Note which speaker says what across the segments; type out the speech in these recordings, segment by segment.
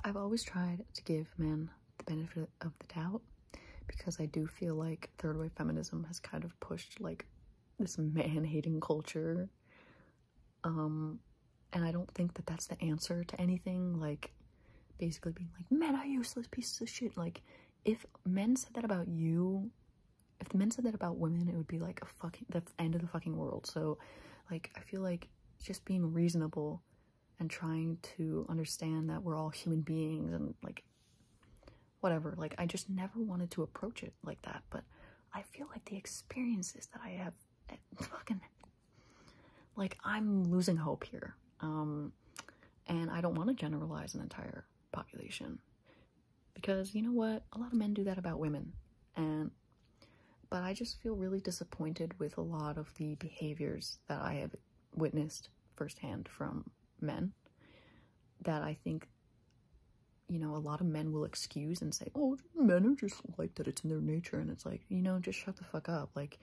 Speaker 1: I've always tried to give men the benefit of the doubt because I do feel like third wave feminism has kind of pushed like this man-hating culture. And I don't think that that's the answer to anything, like basically being like, men are useless pieces of shit. Like, if men said that about you, if men said that about women, it would be like the end of the fucking world. So like, I feel like just being reasonable and trying to understand that we're all human beings and like whatever, like I just never wanted to approach it like that. But I feel like the experiences that I have, fucking, like, I'm losing hope here. And I don't want to generalize an entire population because, you know what, a lot of men do that about women. But I just feel really disappointed with a lot of the behaviors that I have witnessed firsthand from men, that I think, you know, a lot of men will excuse and say, oh, men are just like that, it's in their nature. And it's like, you know, just shut the fuck up. Like,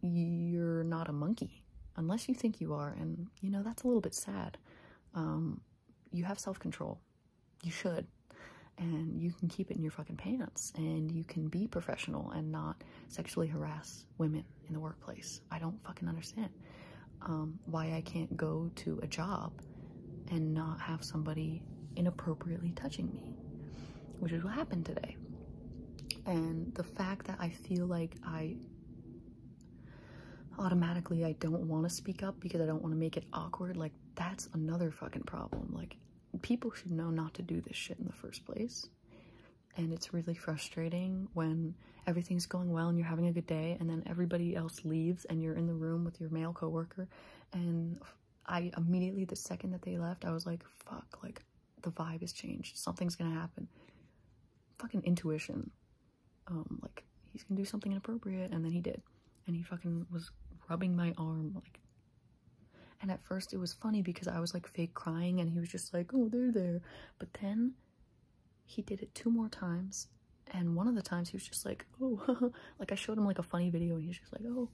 Speaker 1: you're not a monkey unless you think you are. And, you know, that's a little bit sad. You have self-control. You should. And you can keep it in your fucking pants, and you can be professional and not sexually harass women in the workplace. I don't fucking understand why I can't go to a job and not have somebody inappropriately touching me, which is what happened today. And the fact that I feel like I don't want to speak up because I don't want to make it awkward, like, that's another fucking problem. Like, people should know not to do this shit in the first place. And it's really frustrating when everything's going well and you're having a good day, and then everybody else leaves and you're in the room with your male coworker. And I immediately, the second that they left, I was like, fuck, like, the vibe has changed. Something's gonna happen. Fucking intuition. Like, he's gonna do something inappropriate, and then he did. And he fucking was rubbing my arm, like, and at first it was funny because I was like fake crying and he was just like, oh, they're there. But then he did it 2 more times, and one of the times he was just like, oh, like I showed him like a funny video and he's just like, oh,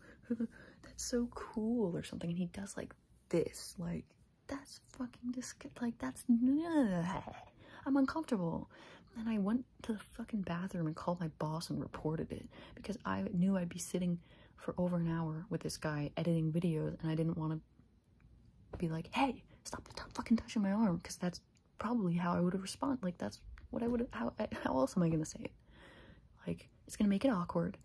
Speaker 1: that's so cool or something. And he does like this, like, that's fucking disgusting. Like, that's, I'm uncomfortable. And I went to the fucking bathroom and called my boss and reported it because I knew I'd be sitting for over an hour with this guy editing videos, and I didn't want to be like, hey, stop fucking touching my arm, because that's probably how I would have responded. Like, that's what I would have, how else am I gonna say it? Like, it's gonna make it awkward.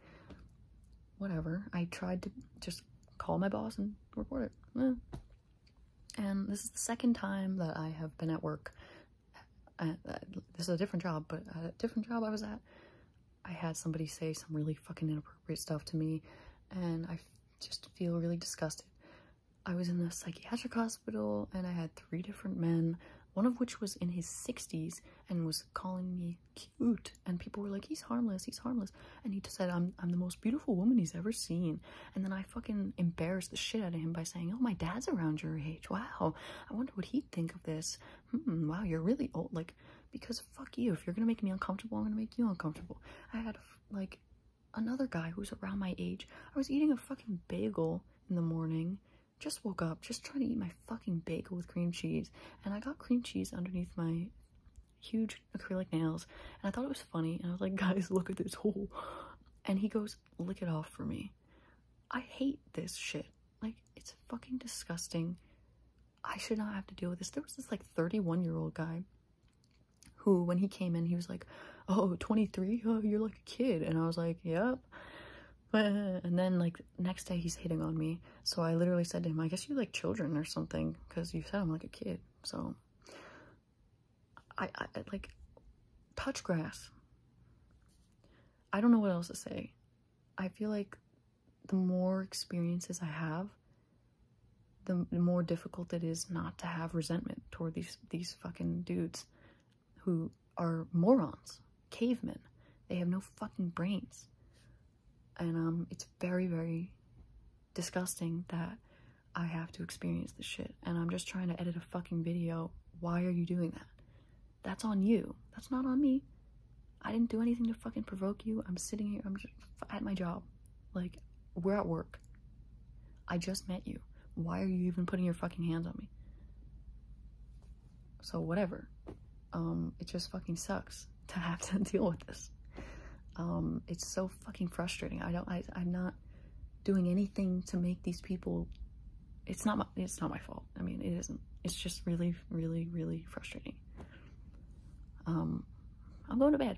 Speaker 1: Whatever. I tried to just call my boss and report it. And this is the second time that I have been at work. This is a different job, but at a different job I was at, I had somebody say some really fucking inappropriate stuff to me, and I just feel really disgusted. I was in a psychiatric hospital, and I had 3 different men, one of which was in his 60s and was calling me cute, and people were like, he's harmless, and he just said I'm the most beautiful woman he's ever seen. And then I fucking embarrassed the shit out of him by saying, oh, my dad's around your age, wow, I wonder what he'd think of this. Wow, you're really old. Like, because fuck you, if you're gonna make me uncomfortable, I'm gonna make you uncomfortable. I had like another guy who's around my age. I was eating a fucking bagel in the morning, just woke up, just trying to eat my fucking bagel with cream cheese, and I got cream cheese underneath my huge acrylic nails, and I thought it was funny, and I was like, guys, look at this hole. And he goes, lick it off for me. I hate this shit. Like, it's fucking disgusting. I should not have to deal with this. There was this like 31-year-old guy who, when he came in, he was like, oh, 23? Oh, you're like a kid. And I was like, yep. And then, like, next day he's hitting on me. So I literally said to him, I guess you like children or something, because you said I'm like a kid. So I like, touch grass. I don't know what else to say. I feel like the more experiences I have, the more difficult it is not to have resentment toward these fucking dudes who are morons, cavemen. They have no fucking brains. And it's very, very disgusting that I have to experience this shit. And I'm just trying to edit a fucking video. Why are you doing that? That's on you. That's not on me. I didn't do anything to fucking provoke you. I'm sitting here, I'm just at my job. Like, we're at work. I just met you. Why are you even putting your fucking hands on me? So whatever. It just fucking sucks to have to deal with this. It's so fucking frustrating. I'm not doing anything to make these people, it's not my fault. I mean, it isn't. It's just really, really, really frustrating. I'm going to bed.